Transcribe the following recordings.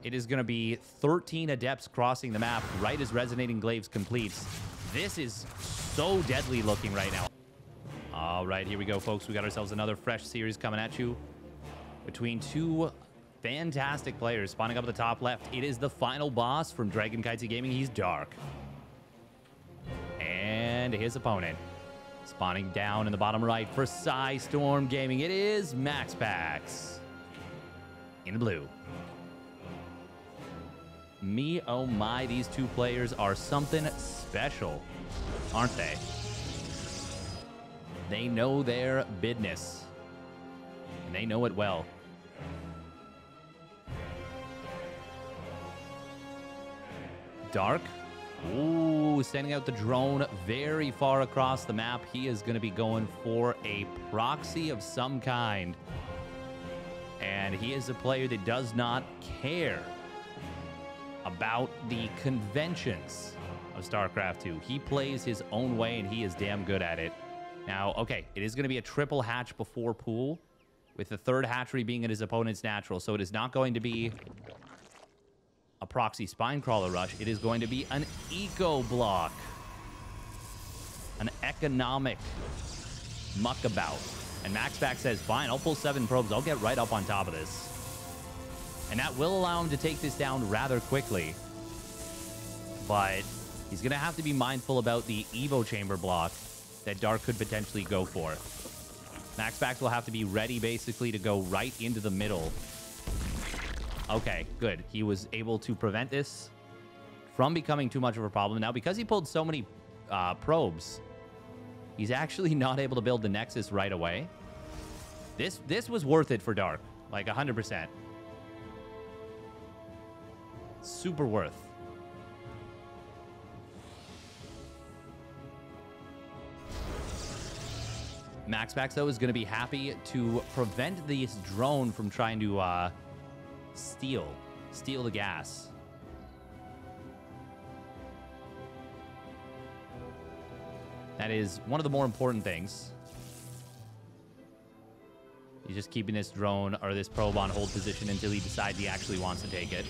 It is going to be 13 Adepts crossing the map right as Resonating Glaives completes. This is so deadly looking right now. All right, here we go, folks. We got ourselves another fresh series coming at you between two fantastic players. Spawning up at the top left, it is the final boss from Dragon Kitesy Gaming. He's Dark. And his opponent, spawning down in the bottom right for Storm Gaming, it is MaxPax's in the blue. Me, oh my, these two players are something special, aren't they? They know their business, and they know it well. Dark, ooh, sending out the drone very far across the map. He is going to be going for a proxy of some kind. And he is a player that does not care about the conventions of StarCraft 2. He plays his own way, and he is damn good at it. Now, okay, it is going to be a triple hatch before pool, with the third hatchery being at his opponent's natural. So it is not going to be a proxy Spinecrawler rush. It is going to be an eco block, an economic muckabout. And MaxPax says, fine, I'll pull 7 probes. I'll get right up on top of this. And that will allow him to take this down rather quickly. But he's going to have to be mindful about the Evo chamber block that Dark could potentially go for. MaxPax will have to be ready, basically, to go right into the middle. Okay, good. He was able to prevent this from becoming too much of a problem. Now, because he pulled so many probes, he's actually not able to build the Nexus right away. This was worth it for Dark, like 100%. Super worth. MaxPax, though, is going to be happy to prevent this drone from trying to steal the gas. That is one of the more important things. He's just keeping this drone or this probe on hold position until he decides he actually wants to take it.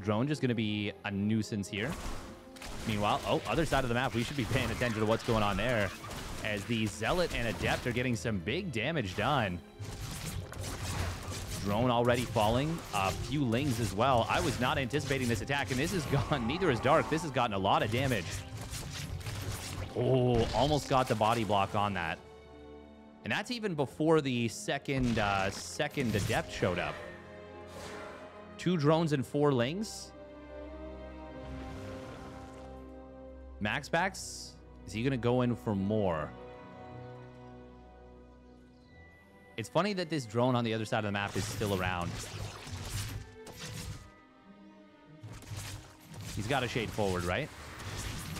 Drone just going to be a nuisance here. Meanwhile, oh, other side of the map, we should be paying attention to what's going on there, as the Zealot and Adept are getting some big damage done. Drone already falling. A few Lings as well. I was not anticipating this attack, and this has gone, neither is Dark. This has gotten a lot of damage. Oh, almost got the body block on that. And that's even before the second Adept showed up. 2 drones and 4 Lings. MaxPax, is he going to go in for more? It's funny that this drone on the other side of the map is still around. He's got to shade forward, right?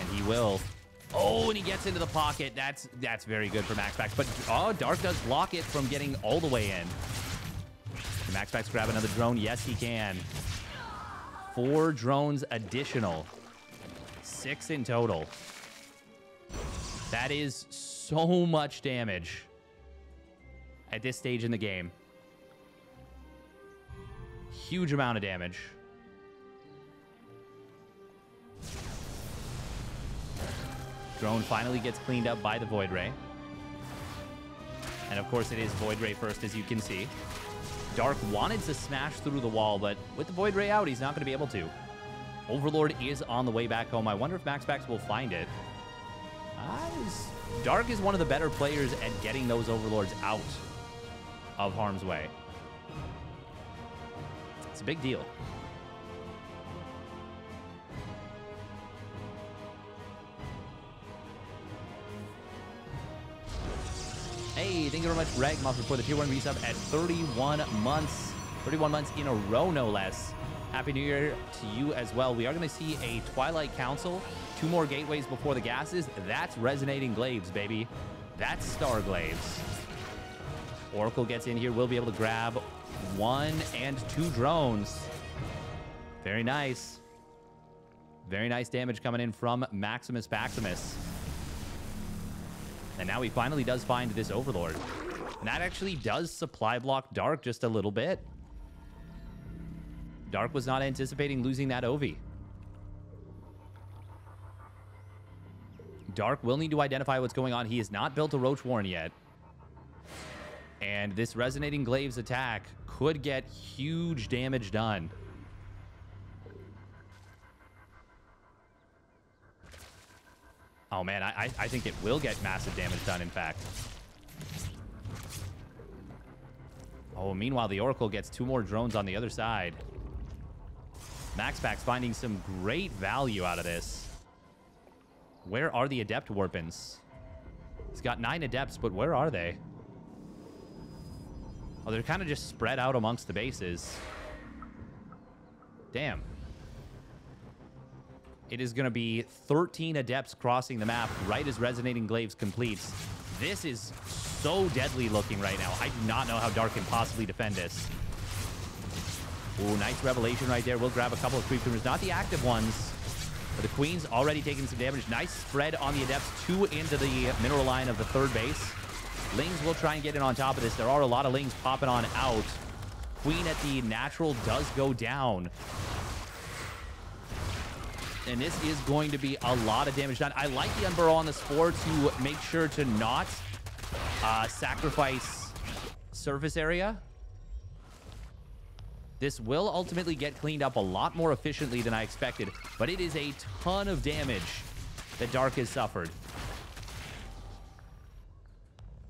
And he will. Oh, and he gets into the pocket. That's very good for MaxPax. But, oh, Dark does block it from getting all the way in. Can MaxPax grab another drone? Yes, he can. 4 drones additional. 6 in total. That is so much damage at this stage in the game. Huge amount of damage. Drone finally gets cleaned up by the Void Ray. And of course it is Void Ray first, as you can see. Dark wanted to smash through the wall, but with the Void Ray out, he's not going to be able to. Overlord is on the way back home. I wonder if MaxPax will find it. Dark is one of the better players at getting those Overlords out of harm's way. It's a big deal. Hey, thank you very much, Ragmuff, for the tier 1 resub at 31 months. 31 months in a row, no less. Happy New Year to you as well. We are going to see a Twilight Council. 2 more gateways before the gases. That's Resonating Glaives, baby. That's Star Glaives. Oracle gets in here. We'll be able to grab 1 and 2 drones. Very nice. Very nice damage coming in from MaxPax's. And now he finally does find this Overlord. And that actually does supply block Dark just a little bit. Dark was not anticipating losing that Ovi. Dark will need to identify what's going on. He has not built a Roach Warren yet. And this Resonating Glaive's attack could get huge damage done. Oh, man, I think it will get massive damage done, in fact. Oh, meanwhile, the Oracle gets 2 more drones on the other side. MaxPax finding some great value out of this. Where are the Adept Warpins? He's got 9 Adepts, but where are they? Oh, they're kind of just spread out amongst the bases. Damn. It is going to be 13 Adepts crossing the map right as Resonating Glaives completes. This is so deadly looking right now. I do not know how Dark can possibly defend this. Ooh, nice Revelation right there. We'll grab a couple of Creep Tumors. Not the active ones, but the Queen's already taking some damage. Nice spread on the Adepts. 2 into the mineral line of the 3rd base. Lings will try and get in on top of this. There are a lot of Lings popping on out. Queen at the natural does go down. And this is going to be a lot of damage done. I like the Unburrow on the Spore to make sure to not sacrifice surface area. This will ultimately get cleaned up a lot more efficiently than I expected, but it is a ton of damage that Dark has suffered.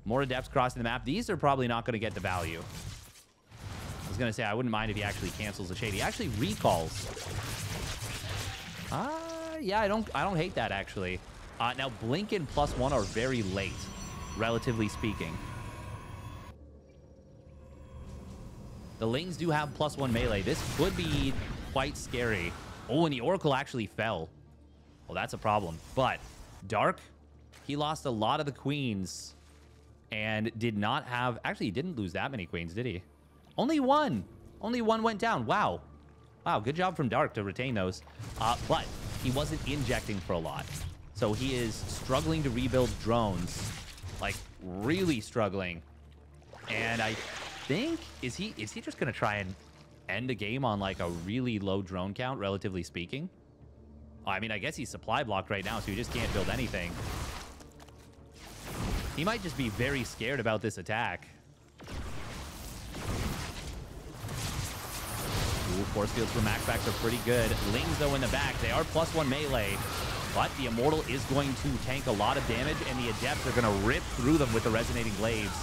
More Adepts crossing the map. These are probably not going to get the value. I was going to say, I wouldn't mind if he actually cancels the Shade. He actually recalls. Yeah, I don't hate that, actually. Now, Blink and +1 are very late, relatively speaking. The Lings do have +1 melee. This could be quite scary. Oh, and the Oracle actually fell. Well, that's a problem. But Dark, he lost a lot of the Queens and did not have... Actually, he didn't lose that many Queens, did he? Only 1. Only 1 went down. Wow. Wow, good job from Dark to retain those. But he wasn't injecting for a lot. So he is struggling to rebuild drones. Like, really struggling. And I think... Is he just going to try and end the game on, like, a really low drone count, relatively speaking? I mean, I guess he's supply blocked right now, so he just can't build anything. He might just be very scared about this attack. Ooh, force fields for MaxPax are pretty good. Lings, though, in the back. They are +1 melee, but the Immortal is going to tank a lot of damage, and the Adepts are going to rip through them with the Resonating Glaives.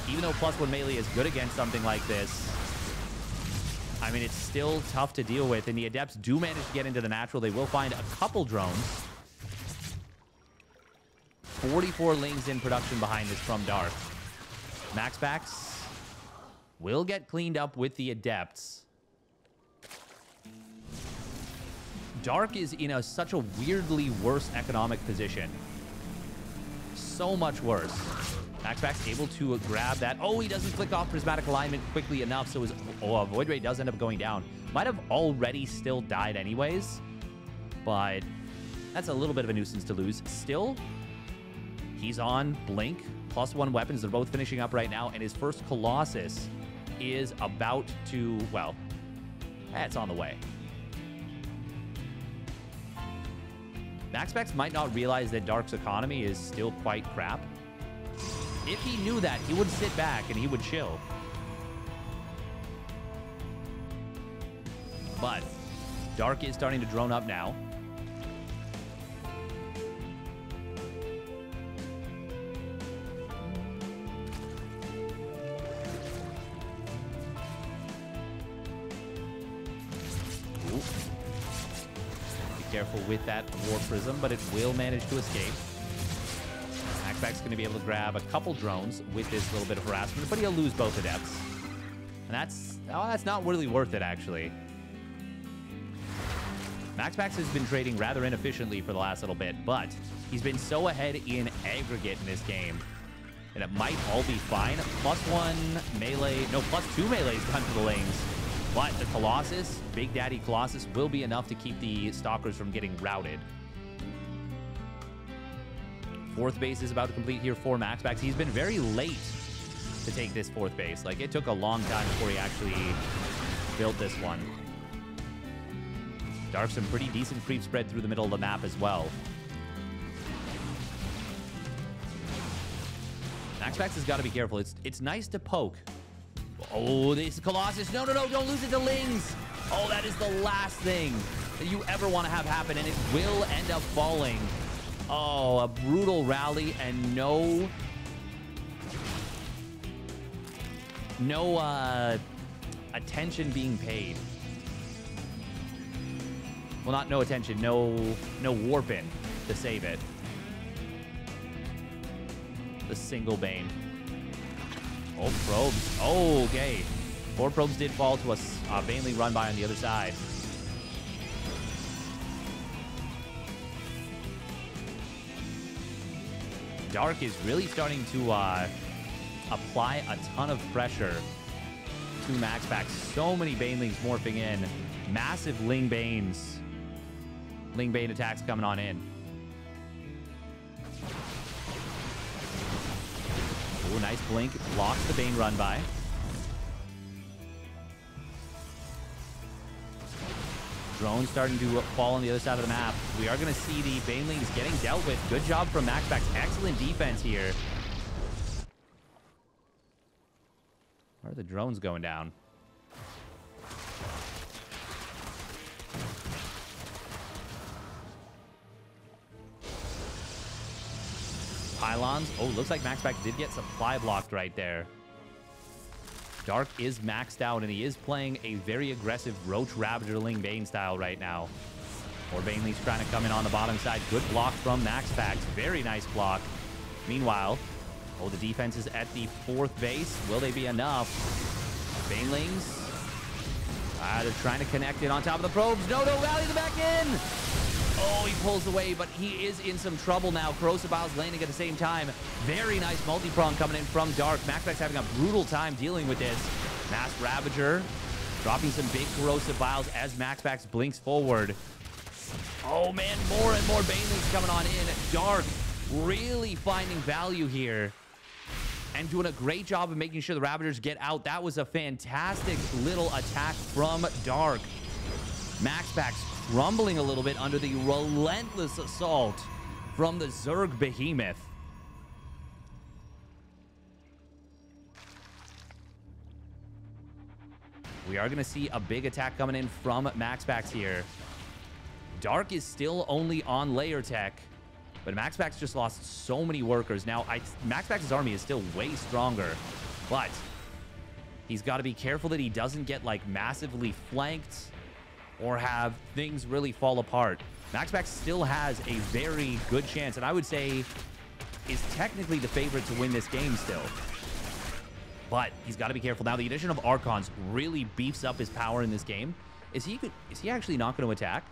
Even though +1 melee is good against something like this, I mean, it's still tough to deal with, and the Adepts do manage to get into the natural. They will find a couple drones. 44 Lings in production behind this from Dark. MaxPax will get cleaned up with the Adepts. Dark is in such a weirdly worse economic position. So much worse. MaxPax able to grab that. Oh, he doesn't click off Prismatic Alignment quickly enough, so his Void Ray does end up going down. Might have already still died anyways, but that's a little bit of a nuisance to lose. Still, he's on Blink, +1 weapons. They're both finishing up right now, and his first Colossus is about to, well, it's on the way. MaxPax might not realize that Dark's economy is still quite crap. If he knew that, he would sit back and he would chill. But Dark is starting to drone up now. Ooh. Careful with that War Prism, but it will manage to escape. MaxPax's going to be able to grab a couple drones with this little bit of harassment, but he'll lose both Adepts. And that's not really worth it, actually. MaxPax has been trading rather inefficiently for the last little bit, but he's been so ahead in aggregate in this game and it might all be fine. +1 melee, no, +2 melee is done for the lanes. But the Colossus, Big Daddy Colossus, will be enough to keep the Stalkers from getting routed. 4th base is about to complete here for MaxPax. He's been very late to take this 4th base. Like, it took a long time before he actually built this one. Dark, some pretty decent creep spread through the middle of the map as well. MaxPax has got to be careful. It's nice to poke. Oh, this Colossus. No, don't lose it to Lings. Oh, that is the last thing that you ever want to have happen, and it will end up falling. Oh, a brutal rally and no attention being paid. Well, not no attention, no warping to save it. The single Bane. Oh, probes. Oh, okay. 4 probes did fall to a Baneling run by on the other side. Dark is really starting to apply a ton of pressure to MaxPax. So many Banelings morphing in. Massive Ling Banes. Ling Bane attacks coming on in. Oh, nice blink. Blocks the Bane run by. Drone starting to fall on the other side of the map. We are going to see the Banelings getting dealt with. Good job from MaxPax. Excellent defense here. Where are the drones going down? Pylons. Oh, looks like MaxPax did get supply blocked right there. Dark is maxed out, and he is playing a very aggressive Roach Ravager Ling Bane style right now. More Banelings trying to come in on the bottom side. Good block from MaxPax. Very nice block. Meanwhile, oh, the defense is at the 4th base. Will they be enough? Banelings. They're trying to connect it on top of the probes. No, rally the back in. Oh, he pulls away, but he is in some trouble now. Corrosive Vials landing at the same time. Very nice multi-prong coming in from Dark. MaxPax having a brutal time dealing with this. Mass Ravager dropping some big Corrosive Vials as MaxPax blinks forward. Oh, man, more and more Banelings coming on in. Dark really finding value here and doing a great job of making sure the Ravagers get out. That was a fantastic little attack from Dark. MaxPax crumbling a little bit under the relentless assault from the Zerg Behemoth. We are going to see a big attack coming in from MaxPax here. Dark is still only on layer tech, but MaxPax just lost so many workers. Now, MaxPax's army is still way stronger, but he's got to be careful that he doesn't get, like, massively flanked or have things really fall apart. MaxPax still has a very good chance, and I would say is technically the favorite to win this game still. But he's got to be careful. Now, the addition of Archons really beefs up his power in this game. Is he actually not going to attack?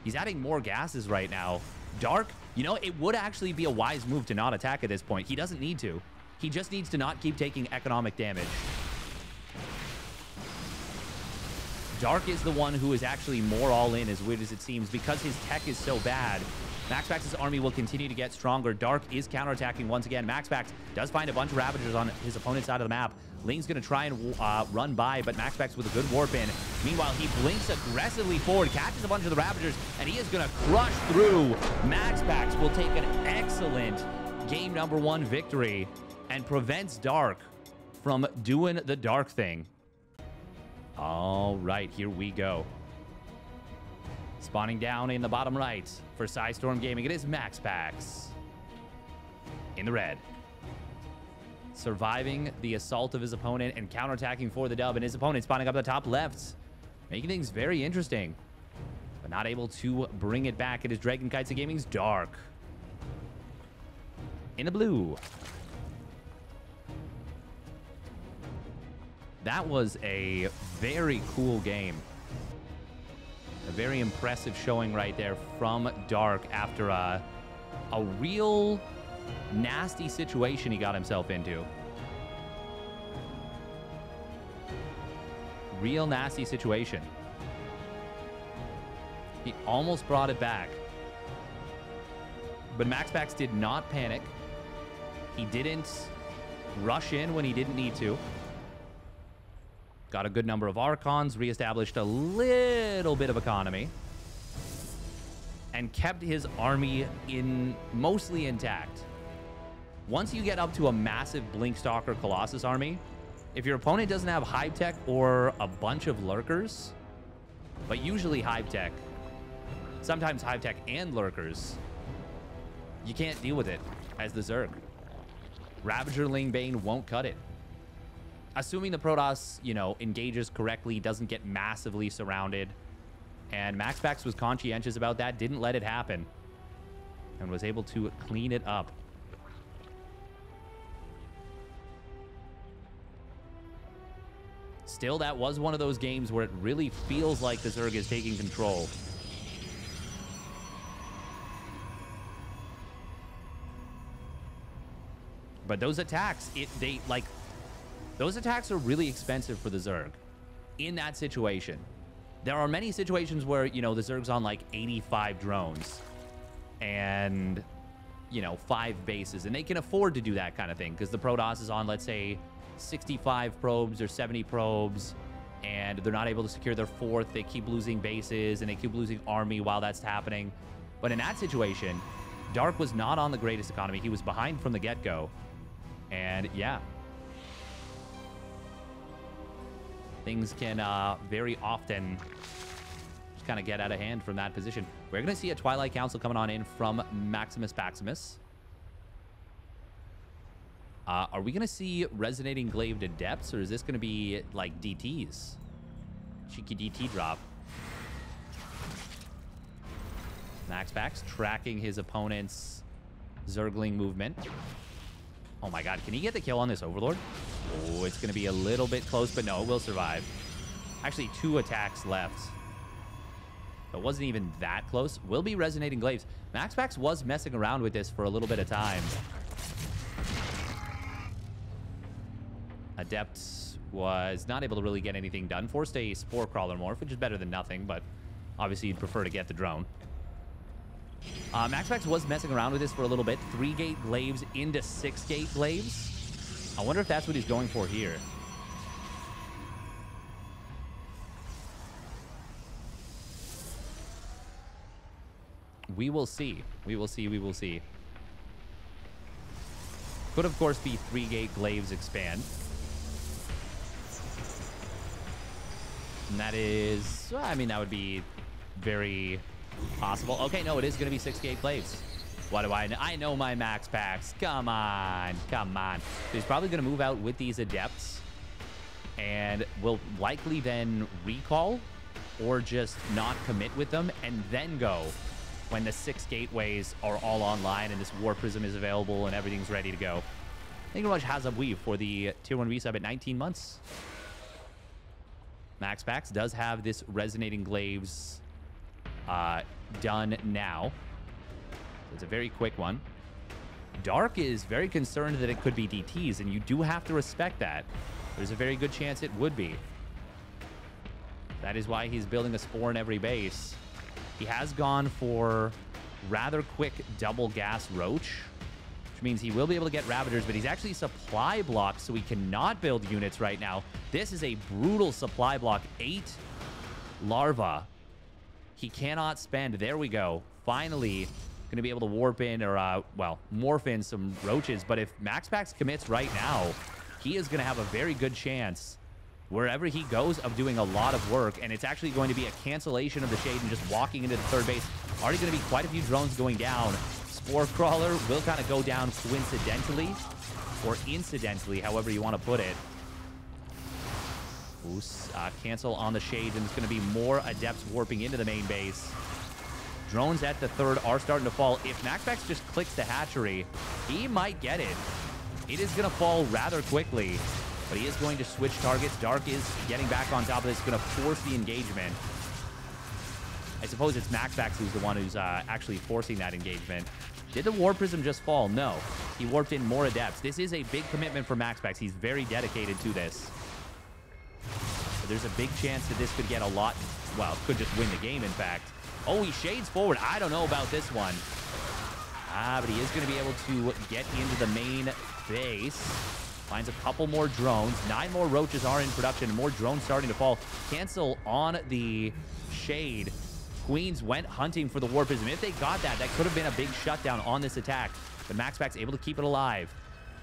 He's adding more gases right now. Dark, you know, it would actually be a wise move to not attack at this point. He doesn't need to. He just needs to not keep taking economic damage. Dark is the one who is actually more all in, as weird as it seems, because his tech is so bad. MaxPax's army will continue to get stronger. Dark is counterattacking once again. MaxPax does find a bunch of Ravagers on his opponent's side of the map. Ling's going to try and run by, but MaxPax with a good warp in. Meanwhile, he blinks aggressively forward, catches a bunch of the Ravagers, and he is going to crush through. MaxPax will take an excellent game number 1 victory and prevents Dark from doing the Dark thing. All right, here we go. Spawning down in the bottom right for Psystorm Gaming, it is MaxPax in the red. Surviving the assault of his opponent and counterattacking for the dub, and his opponent spawning up the top left, making things very interesting, but not able to bring it back. It is Dragon Kites of Gaming's Dark in the blue. That was a very cool game. A very impressive showing right there from Dark after a real Nasty situation he got himself into. Real nasty situation. He almost brought it back. But MaxPax's did not panic. He didn't rush in when he didn't need to. Got a good number of Archons, reestablished a little bit of economy, and kept his army mostly intact. Once you get up to a massive Blinkstalker Colossus army, if your opponent doesn't have Hive Tech or a bunch of Lurkers, but usually Hive Tech, sometimes Hive Tech and Lurkers, you can't deal with it as the Zerg. Ravager Ling Bane won't cut it. Assuming the Protoss, you know, engages correctly, doesn't get massively surrounded, and MaxPax's was conscientious about that, didn't let it happen, and was able to clean it up. Still, that was one of those games where it really feels like the Zerg is taking control. But those attacks, those attacks are really expensive for the Zerg in that situation. There are many situations where, you know, the Zerg's on like 85 drones and, you know, 5 bases, and they can afford to do that kind of thing because the Protoss is on, let's say, 65 probes or 70 probes, and they're not able to secure their 4th. They keep losing bases and they keep losing army while that's happening. But in that situation, Dark was not on the greatest economy. He was behind from the get-go. And yeah, things can very often just kind of get out of hand from that position. We're going to see a Twilight Council coming on in from MaxPax's. Are we going to see Resonating Glaived Adepts, or is this going to be like DTs? Cheeky DT drop. MaxPax's tracking his opponent's Zergling movement. Oh my god, can he get the kill on this Overlord? Oh, it's going to be a little bit close, but no, it will survive. Actually, 2 attacks left. It wasn't even that close. Will be Resonating Glaives. MaxPax's was messing around with this for a little bit of time. Adept was not able to really get anything done. Forced a Spore Crawler morph, which is better than nothing, but obviously you'd prefer to get the drone. MaxPax's was messing around with this for a little bit. 3-gate Glaives into 6-gate Glaives. I wonder if that's what he's going for here. We will see. We will see. We will see. Could, of course, be 3-gate Glaives expand. And that is... I mean, that would be very... possible. Okay, no, it is going to be 6-gate Glaives. What do I know? I know my MaxPax's. Come on. Come on. So he's probably going to move out with these Adepts and will likely then recall or just not commit with them and then go when the 6 gateways are all online and this War Prism is available and everything's ready to go. Thank you very much, Hazab Weave, for the Tier 1 resub at 19 months. MaxPax's does have this Resonating Glaives done now. It's a very quick one. Dark is very concerned that it could be DTs, and you do have to respect that. There's a very good chance it would be. That is why he's building a Spore in every base. He has gone for rather quick double gas Roach, which means he will be able to get Ravagers, but he's actually supply blocked, so he cannot build units right now. This is a brutal supply block. 8 Larva. He cannot spend. There we go. Finally going to be able to warp in or, well, morph in some Roaches. But if MaxPax's commits right now, he is going to have a very good chance wherever he goes of doing a lot of work. And it's actually going to be a cancellation of the Shade and just walking into the 3rd base. Already going to be quite a few drones going down. Spore Crawler will kind of go down coincidentally or incidentally, however you want to put it. Cancel on the Shade, and it's going to be more Adepts warping into the main base. Drones at the 3rd are starting to fall. If MaxPax's just clicks the hatchery, he might get it. It is going to fall rather quickly, but he is going to switch targets. Dark is getting back on top of this, going to force the engagement. I suppose it's MaxPax's who's the one who's actually forcing that engagement. Did the War Prism just fall? No. He warped in more Adepts. This is a big commitment for MaxPax. He's very dedicated to this. But there's a big chance that this could get a lot... Well, could just win the game, in fact. Oh, he shades forward. I don't know about this one. But he is going to be able to get into the main base. Finds a couple more drones. 9 more roaches are in production. More drones starting to fall. Cancel on the shade. Queens went hunting for the War Prism. If they got that, that could have been a big shutdown on this attack. But MaxPax able to keep it alive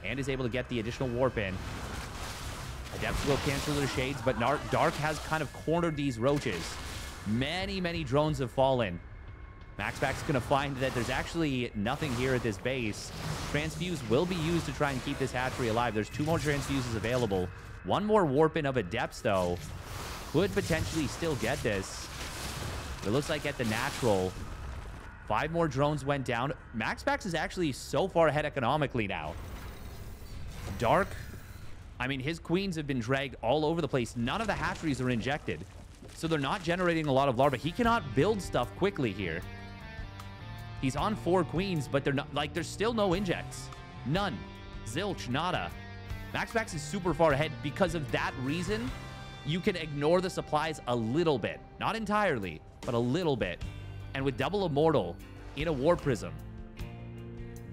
and is able to get the additional warp in. Adepts will cancel their shades, but Dark has kind of cornered these roaches. Many drones have fallen. MaxPax is going to find that there's actually nothing here at this base. Transfuse will be used to try and keep this hatchery alive. There's 2 more transfuses available. 1 more warp in of Adepts, though. Could potentially still get this. It looks like at the natural, 5 more drones went down. MaxPax is actually so far ahead economically now. Dark, I mean, his queens have been dragged all over the place. None of the hatcheries are injected, so they're not generating a lot of larvae. He cannot build stuff quickly here. He's on 4 queens, but they're not, like, there's still no injects. None. Zilch, nada. MaxPax is super far ahead. Because of that reason, you can ignore the supplies a little bit. Not entirely, but a little bit. And with double immortal in a War Prism,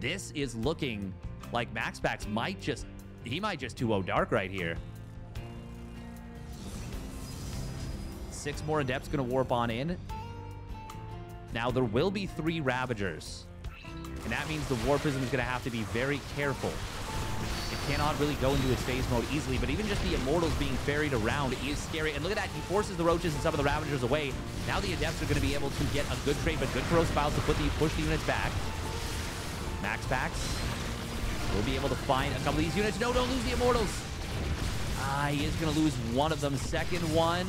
this is looking like MaxPax might just, he might just 2-0 Dark right here. 6 more Adepts going to warp on in. Now, there will be 3 Ravagers. And that means the War Prism is going to have to be very careful. It cannot really go into its phase mode easily, but even just the Immortals being ferried around is scary. And look at that, he forces the Roaches and some of the Ravagers away. Now the Adepts are going to be able to get a good trade, but good Corrosive Vials to push the units back. MaxPax will be able to find a couple of these units. No, don't lose the Immortals. He is going to lose one of them. Second one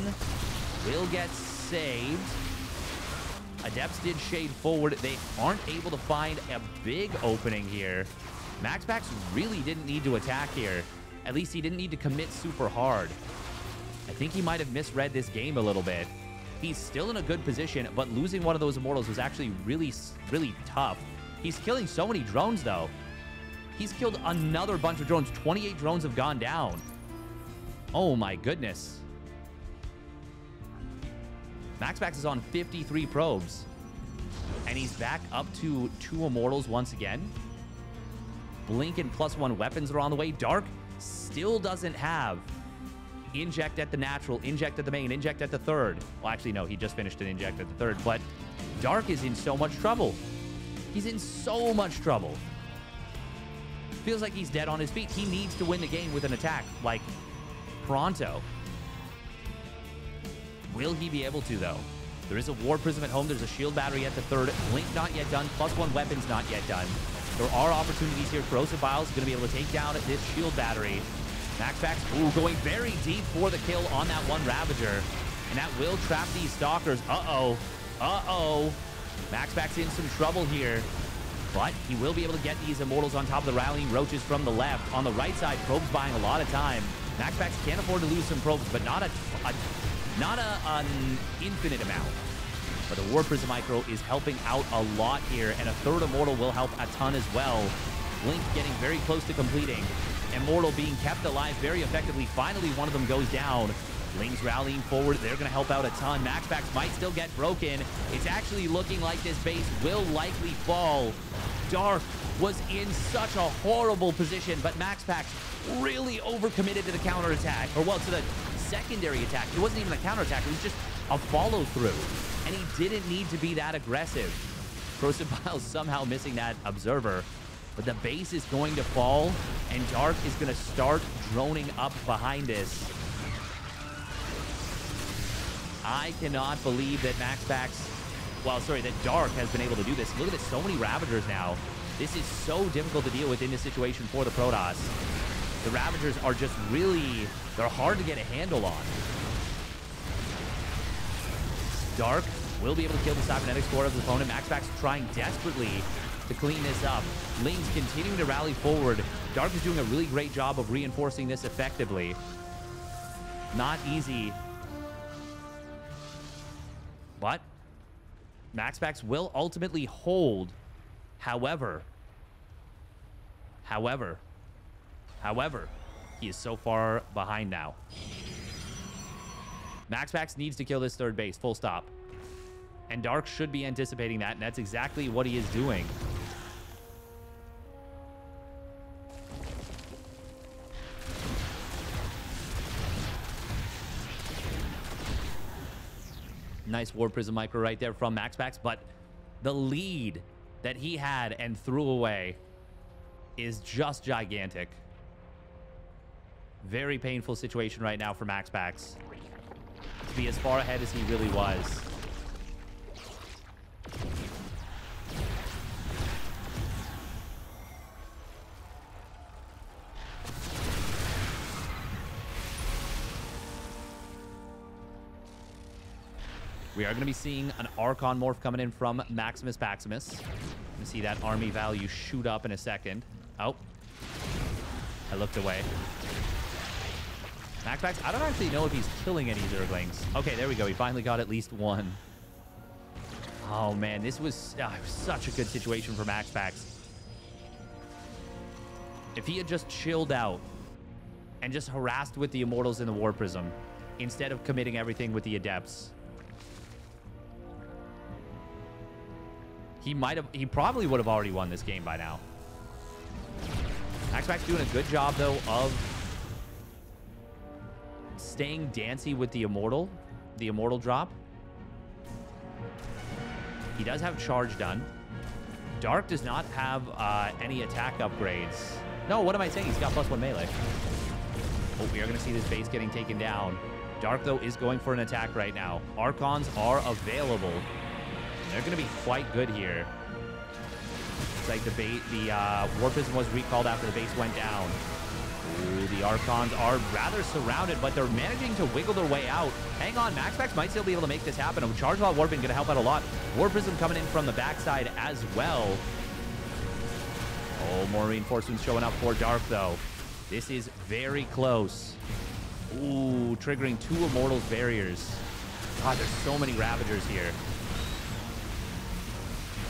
will get saved. Adepts did shade forward. They aren't able to find a big opening here. MaxPax really didn't need to attack here. At least he didn't need to commit super hard. I think he might have misread this game a little bit. He's still in a good position, but losing one of those Immortals was actually really tough. He's killing so many drones, though. He's killed another bunch of drones. 28 drones have gone down. Oh, my goodness. MaxPax is on 53 probes. And he's back up to 2 Immortals once again. Blink and +1 weapons are on the way. Dark still doesn't have inject at the natural, inject at the main, inject at the third. Well, actually, no, he just finished an inject at the third. But Dark is in so much trouble. He's in so much trouble. Feels like he's dead on his feet. He needs to win the game with an attack, like, pronto. Will he be able to, though? There is a War Prism at home. There's a Shield Battery at the third. Blink not yet done. +1 weapons not yet done. There are opportunities here. Corrosive Vials is going to be able to take down this Shield Battery. MaxPax, going very deep for the kill on that one Ravager. And that will trap these Stalkers. Uh-oh. MaxPax in some trouble here. But he will be able to get these Immortals on top of the rallying Roaches from the left. On the right side, probes buying a lot of time. MaxPax can't afford to lose some probes, but not an infinite amount. But the War Prism Micro is helping out a lot here, and a third Immortal will help a ton as well. Blink getting very close to completing. Immortal being kept alive very effectively. Finally, one of them goes down. Lings rallying forward. They're going to help out a ton. MaxPax might still get broken. It's actually looking like this base will likely fall. Dark was in such a horrible position, but MaxPax really overcommitted to the counterattack. Or, well, to the secondary attack. It wasn't even a counterattack. It was just a follow-through. And he didn't need to be that aggressive. Corrosive Vials somehow missing that Observer. But the base is going to fall, and Dark is going to start droning up behind this. I cannot believe that that Dark has been able to do this. Look at this, so many Ravagers now. This is so difficult to deal with in this situation for the Protoss. The Ravagers are just really, they're hard to get a handle on. Dark will be able to kill the cybernetics core of his opponent. MaxPax trying desperately to clean this up. Lings continuing to rally forward. Dark is doing a really great job of reinforcing this effectively. Not easy. But MaxPax will ultimately hold However, he is so far behind now. MaxPax needs to kill this third base, full stop. And Dark should be anticipating that, and that's exactly what he is doing. Nice War Prism micro right there from MaxPax, but the lead that he had and threw away is just gigantic. Very painful situation right now for MaxPax to be as far ahead as he really was. We are going to be seeing an Archon morph coming in from MaxPax's. Going to see that army value shoot up in a second. Oh. I looked away. MaxPax, I don't actually know if he's killing any Zerglings. Okay, there we go. He finally got at least one. Oh, man. This was such a good situation for MaxPax. If he had just chilled out and just harassed with the Immortals in the War Prism instead of committing everything with the Adepts, he probably would have already won this game by now. MaxPax doing a good job, though, of staying dancy with the Immortal drop. He does have charge done. Dark does not have any attack upgrades. No, what am I saying? He's got +1 melee. Oh, we are going to see this base getting taken down. Dark, though, is going for an attack right now. Archons are available. They're going to be quite good here. It's like the War Prism was recalled after the base went down. Ooh, the Archons are rather surrounded, but they're managing to wiggle their way out. Hang on, MaxPax might still be able to make this happen. A Charge While Warping going to help out a lot. War Prism coming in from the backside as well. Oh, more reinforcements showing up for Dark, though. This is very close. Ooh, triggering 2 Immortals barriers. God, there's so many Ravagers here.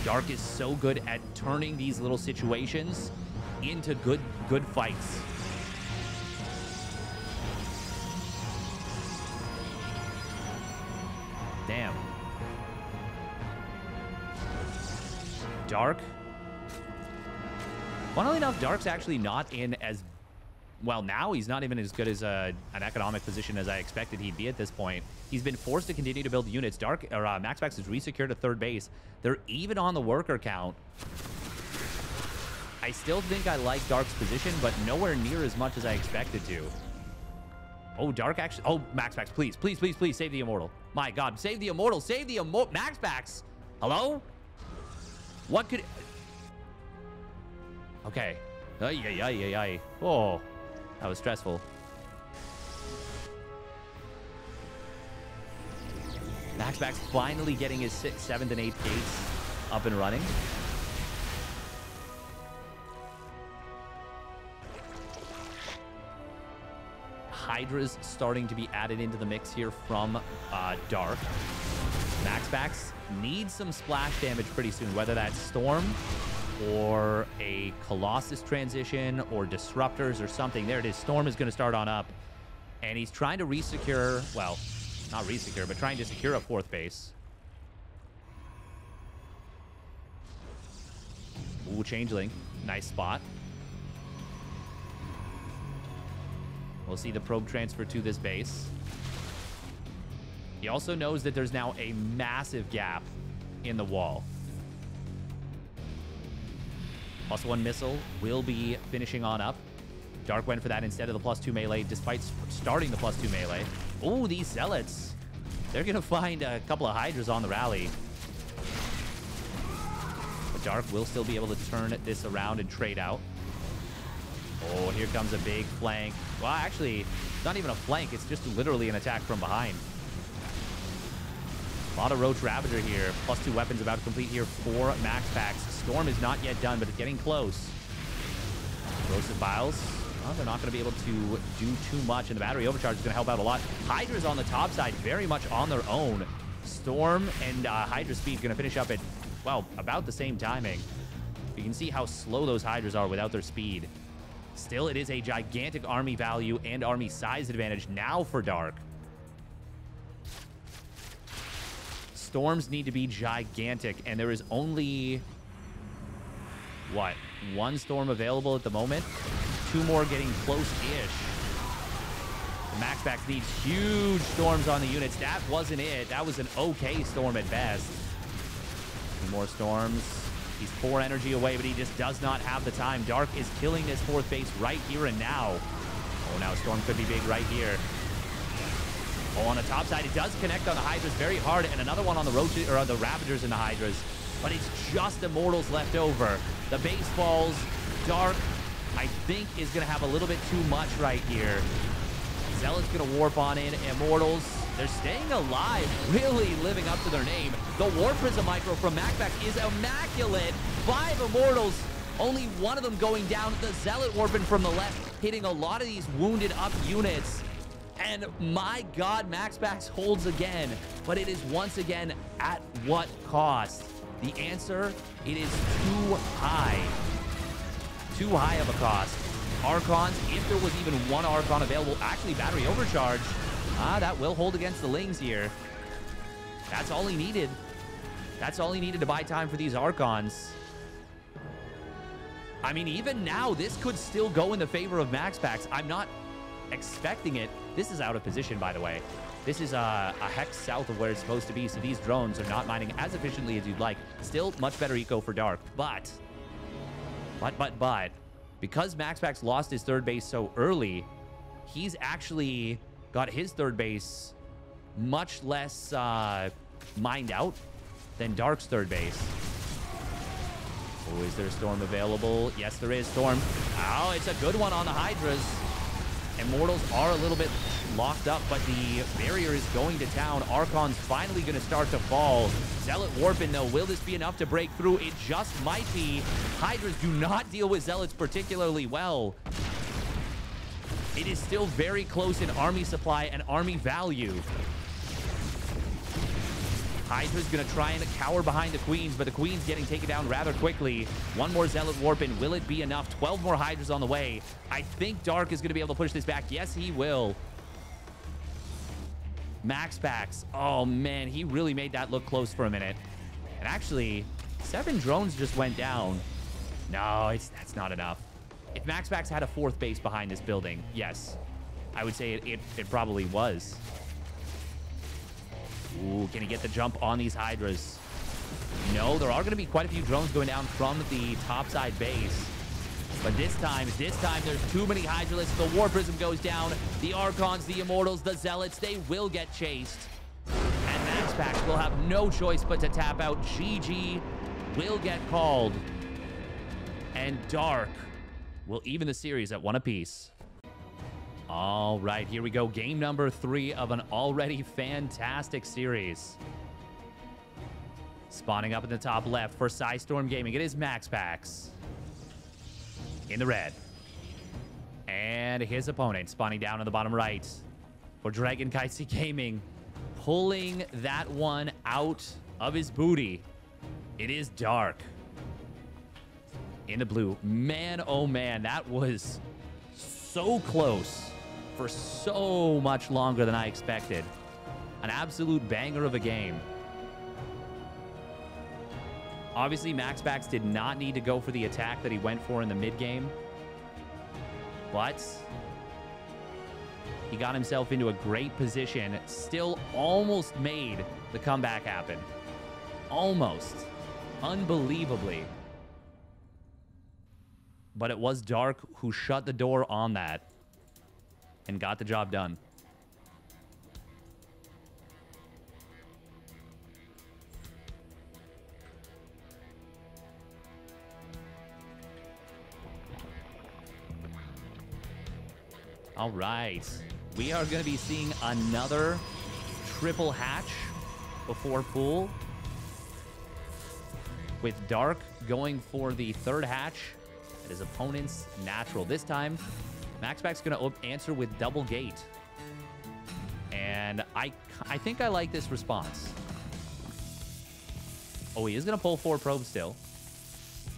Dark is so good at turning these little situations into good fights. Damn. Dark. Funnily enough, Dark's actually not in as... Well, now he's not even as good as an economic position as I expected he'd be at this point. He's been forced to continue to build units. MaxPax has resecured a third base. They're even on the worker count. I still think I like Dark's position, but nowhere near as much as I expected to. Oh, Dark actually... Oh, MaxPax, please, please, please, please save the Immortal. My God, save the Immortal. Save the Immortal. MaxPax. Hello? What could... Okay. Ay. Oh, that was stressful. MaxPax finally getting his 6th, 7th, and 8th gates up and running. Hydra's starting to be added into the mix here from Dark. MaxPax needs some splash damage pretty soon, whether that's Storm or a Colossus transition or Disruptors or something. There it is. Storm is going to start on up. And he's trying to resecure, well, not resecure, but trying to secure a 4th base. Ooh, Changeling. Nice spot. We'll see the probe transfer to this base. He also knows that there's now a massive gap in the wall. +1 missile will be finishing on up. Dark went for that instead of the +2 melee, despite starting the +2 melee. Oh, these Zealots. They're going to find a couple of Hydras on the rally. But Dark will still be able to turn this around and trade out. Oh, here comes a big flank. Well, actually, it's not even a flank. It's just literally an attack from behind. A lot of Roach Ravager here. +2 weapons about to complete here for MaxPax. Storm is not yet done, but it's getting close. Corrosive Vials. Well, they're not going to be able to do too much, and the battery overcharge is going to help out a lot. Hydra's on the top side, very much on their own. Storm and Hydra Speed going to finish up at, well, about the same timing. You can see how slow those Hydras are without their speed. Still, it is a gigantic army value and army size advantage now for Dark. Storms need to be gigantic, and there is only, what, 1 storm available at the moment? 2 more getting close-ish. MaxPax needs huge storms on the units. That wasn't it. That was an okay storm at best. 2 more storms. He's 4 energy away, but he just does not have the time. Dark is killing his 4th base right here and now. Oh, now Storm could be big right here. Oh, on the top side, it does connect on the Hydras very hard, and another one on the Roaches, or the Ravagers and the Hydras. But it's just Immortals left over. The base falls. Dark, I think, is going to have a little bit too much right here. Zealot's going to warp on in. Immortals, they're staying alive, really living up to their name. The War Prism Micro from MaxPax is immaculate. 5 Immortals, only 1 of them going down. The Zealot warping from the left, hitting a lot of these wounded up units. And my God, MaxPax holds again, but it is once again at what cost? The answer, it is too high. Too high of a cost. Archons, if there was even 1 Archon available, actually battery overcharge, that will hold against the Lings here. That's all he needed. That's all he needed to buy time for these Archons. I mean, even now, this could still go in the favor of MaxPax. I'm not expecting it. This is out of position, by the way. This is a hex south of where it's supposed to be, so these drones are not mining as efficiently as you'd like. Still, much better eco for Dark. But, because MaxPax lost his 3rd base so early, he's actually got his 3rd base much less mined out than Dark's 3rd base. Oh, is there a Storm available? Yes, there is. Storm. Oh, it's a good one on the Hydras. Immortals are a little bit locked up, but the barrier is going to town. Archon's finally going to start to fall. Zealot warping, though. Will this be enough to break through? It just might be. Hydras do not deal with Zealots particularly well. It is still very close in army supply and army value. Hydra's going to try and cower behind the Queens, but the Queen's getting taken down rather quickly. 1 more Zealot warping. Will it be enough? 12 more Hydras on the way. I think Dark is going to be able to push this back. Yes, he will. MaxPax. Oh, man. He really made that look close for a minute. And actually, 7 drones just went down. No, that's not enough. If MaxPax had a 4th base behind this building, yes, I would say it probably was. Ooh, can he get the jump on these Hydras? No, there are going to be quite a few drones going down from the topside base. But this time, there's too many Hydralists. The War Prism goes down. The Archons, the Immortals, the Zealots, they will get chased. And MaxPax will have no choice but to tap out. GG will get called. And Dark will even the series at 1 apiece. All right, here we go. Game number 3 of an already fantastic series. Spawning up in the top left for Psystorm Gaming. It is MaxPax in the red. And his opponent spawning down in the bottom right for Dragon Kaisi Gaming. Pulling that one out of his booty. It is Dark in the blue. Man, oh man, that was so close for so much longer than I expected. An absolute banger of a game. Obviously, MaxPax did not need to go for the attack that he went for in the mid-game. But he got himself into a great position. Still almost made the comeback happen. Almost. Unbelievably. But it was Dark who shut the door on that and got the job done. All right. We are going to be seeing another triple hatch before pool, with Dark going for the 3rd hatch at his opponent's natural. This time, MaxPax's going to answer with double gate. And I think I like this response. Oh, he is going to pull 4 probes still.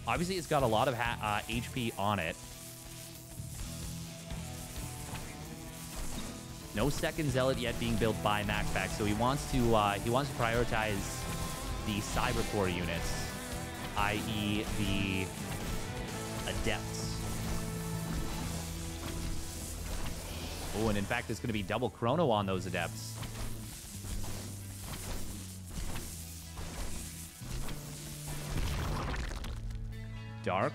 Obviously, it's got a lot of HP on it. No second Zealot yet being built by MaxPax, so he wants to prioritize the Cyber Core units, i.e. the Adepts. Oh, and in fact, it's going to be double Chrono on those Adepts. Dark.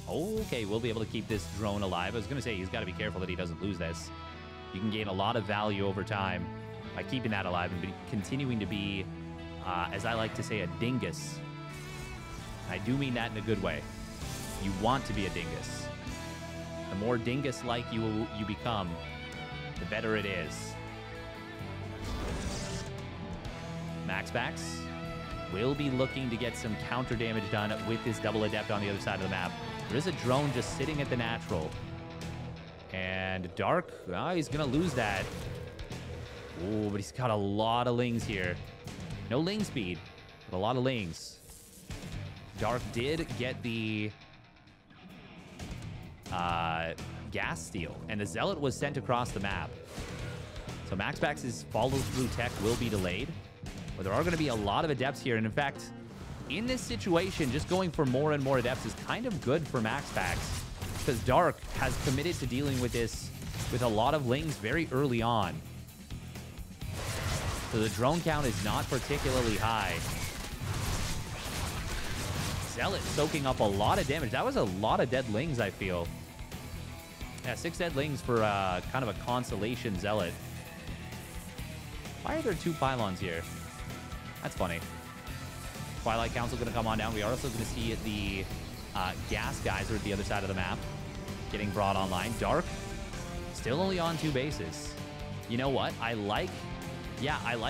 Okay, we'll be able to keep this drone alive. I was going to say, he's got to be careful that he doesn't lose this. You can gain a lot of value over time by keeping that alive and continuing to be, as I like to say, a dingus. I do mean that in a good way. You want to be a dingus. The more dingus-like you become, the better it is. MaxPax will be looking to get some counter damage done with this double Adept on the other side of the map. There is a drone just sitting at the natural. And Dark, he's going to lose that. Oh, but he's got a lot of lings here. No ling speed, but a lot of lings. Dark did get the gas steal, and the Zealot was sent across the map. So MaxPax's follow-through tech will be delayed. But there are going to be a lot of Adepts here. And in fact, in this situation, just going for more and more Adepts is kind of good for MaxPax, because Dark has committed to dealing with this with a lot of lings very early on. So the drone count is not particularly high. Zealot soaking up a lot of damage. That was a lot of dead lings, I feel. Yeah, 6 dead lings for kind of a consolation Zealot. Why are there 2 pylons here? That's funny. Twilight Council going to come on down. We are also going to see the gas guys are at the other side of the map getting brought online. Dark still only on 2 bases. You know what? I like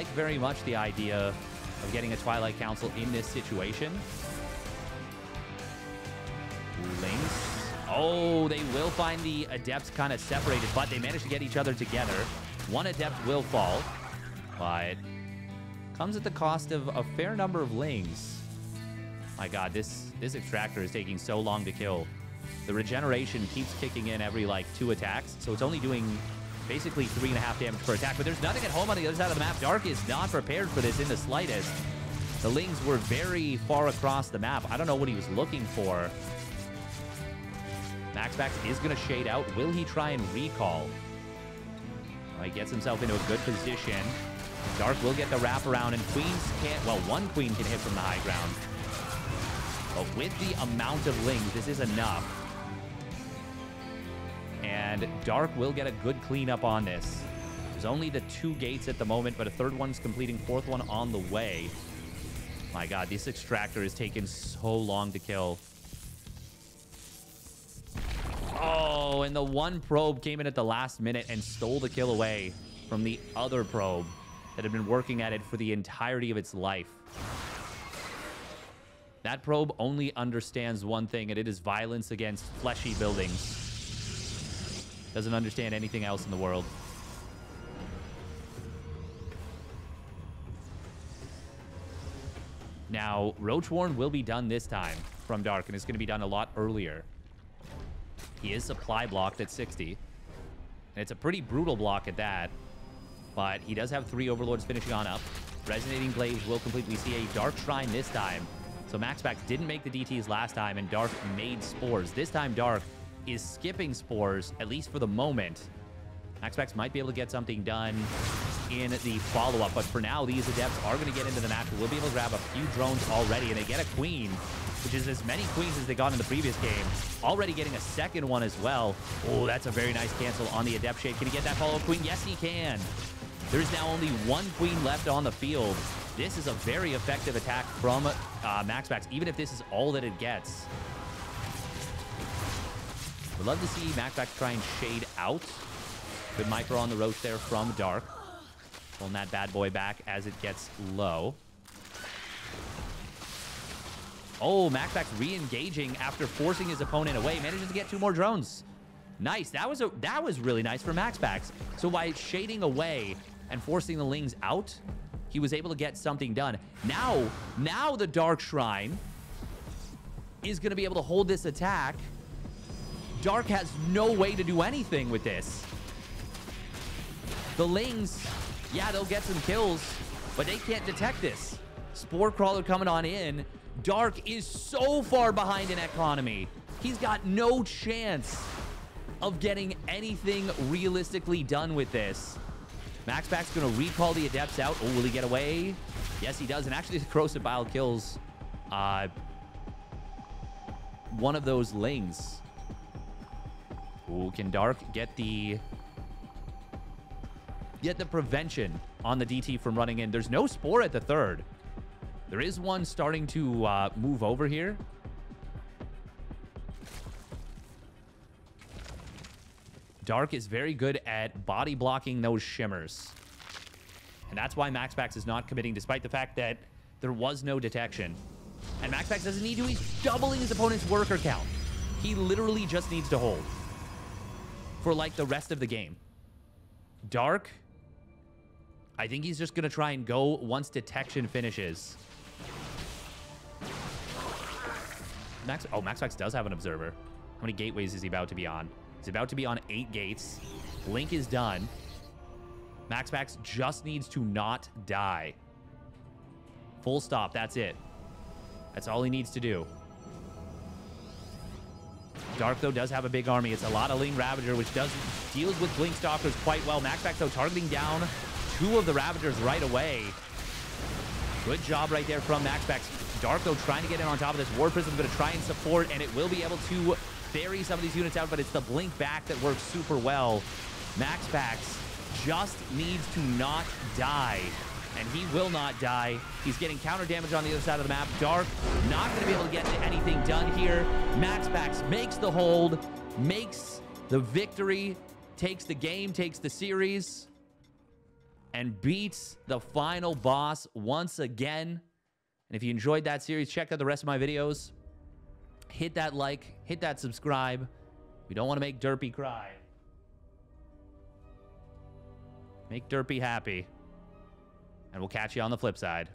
very much the idea of getting a Twilight Council in this situation. Lings. Oh, they will find the Adepts kind of separated, but they managed to get each other together. 1 Adept will fall, but comes at the cost of a fair number of lings. My God, this extractor is taking so long to kill. The regeneration keeps kicking in every, like, 2 attacks, so it's only doing basically 3.5 damage per attack, but there's nothing at home on the other side of the map. Dark is not prepared for this in the slightest. The lings were very far across the map. I don't know what he was looking for. MaxPax is going to shade out. Will he try and recall? Well, he gets himself into a good position. Dark will get the wraparound, and Queens can't... Well, 1 Queen can hit from the high ground. But with the amount of lings, this is enough. And Dark will get a good cleanup on this. There's only the 2 gates at the moment, but a 3rd one's completing, 4th one on the way. My God, this extractor is taking so long to kill. Oh, and the 1 probe came in at the last minute and stole the kill away from the other probe that had been working at it for the entirety of its life. That probe only understands one thing, and it is violence against fleshy buildings. Doesn't understand anything else in the world. Now, Roach Warren will be done this time from Dark, and it's going to be done a lot earlier. He is supply blocked at 60. And it's a pretty brutal block at that. But he does have 3 Overlords finishing on up. Resonating Glaives will complete. We see a Dark Shrine this time. So MaxPax didn't make the DTs last time, and Dark made Spores. This time, Dark is skipping Spores, at least for the moment. MaxPax might be able to get something done in the follow-up, but for now, these Adepts are going to get into the natural. We'll be able to grab a few drones already, and they get a Queen, which is as many Queens as they got in the previous game. Already getting a 2nd one as well. Oh, that's a very nice cancel on the Adept Shade. Can he get that follow-up Queen? Yes, he can. There's now only 1 Queen left on the field. This is a very effective attack from MaxPax, even if this is all that it gets. Would love to see MaxPax try and shade out. Good micro on the Roach there from Dark. Pulling that bad boy back as it gets low. Oh, MaxPax re-engaging after forcing his opponent away. Manages to get 2 more drones. Nice. That was really nice for MaxPax. So by shading away and forcing the lings out, he was able to get something done. Now the Dark Shrine is going to be able to hold this attack. Dark has no way to do anything with this. The Lings, yeah, they'll get some kills, but they can't detect this. Spore Crawler coming on in. Dark is so far behind in economy. He's got no chance of getting anything realistically done with this. MaxPax's going to recall the Adepts out. Oh, will he get away? Yes, he does. And actually, the Corrosive Bile kills one of those Lings. Ooh, can Dark get the prevention on the DT from running in? There's no Spore at the third. There is one starting to move over here. Dark is very good at body blocking those shimmers. And that's why MaxPax is not committing, despite the fact that there was no detection. And MaxPax doesn't need to. He's doubling his opponent's worker count. He literally just needs to hold for, like, the rest of the game. Dark, I think he's just going to try and go once detection finishes. MaxPax does have an observer. How many gateways is he about to be on? He's about to be on 8 gates. Blink is done. MaxPax just needs to not die. Full stop. That's it. That's all he needs to do. Dark, though, does have a big army. It's a lot of Ling Ravager, which deals with Blink Stalkers quite well. MaxPax, though, targeting down 2 of the Ravagers right away. Good job right there from MaxPax. Dark, though, trying to get in on top of this. War Prism going to try and support, and it will be able to ferry some of these units out, but it's the Blink back that works super well. MaxPax just needs to not die, and he will not die. He's getting counter damage on the other side of the map. Dark not going to be able to get anything done here. MaxPax makes the hold, makes the victory, takes the game, takes the series, and beats the final boss once again. And if you enjoyed that series, check out the rest of my videos. Hit that like, hit that subscribe. We don't want to make Derpy cry. Make Derpy happy. And we'll catch you on the flip side.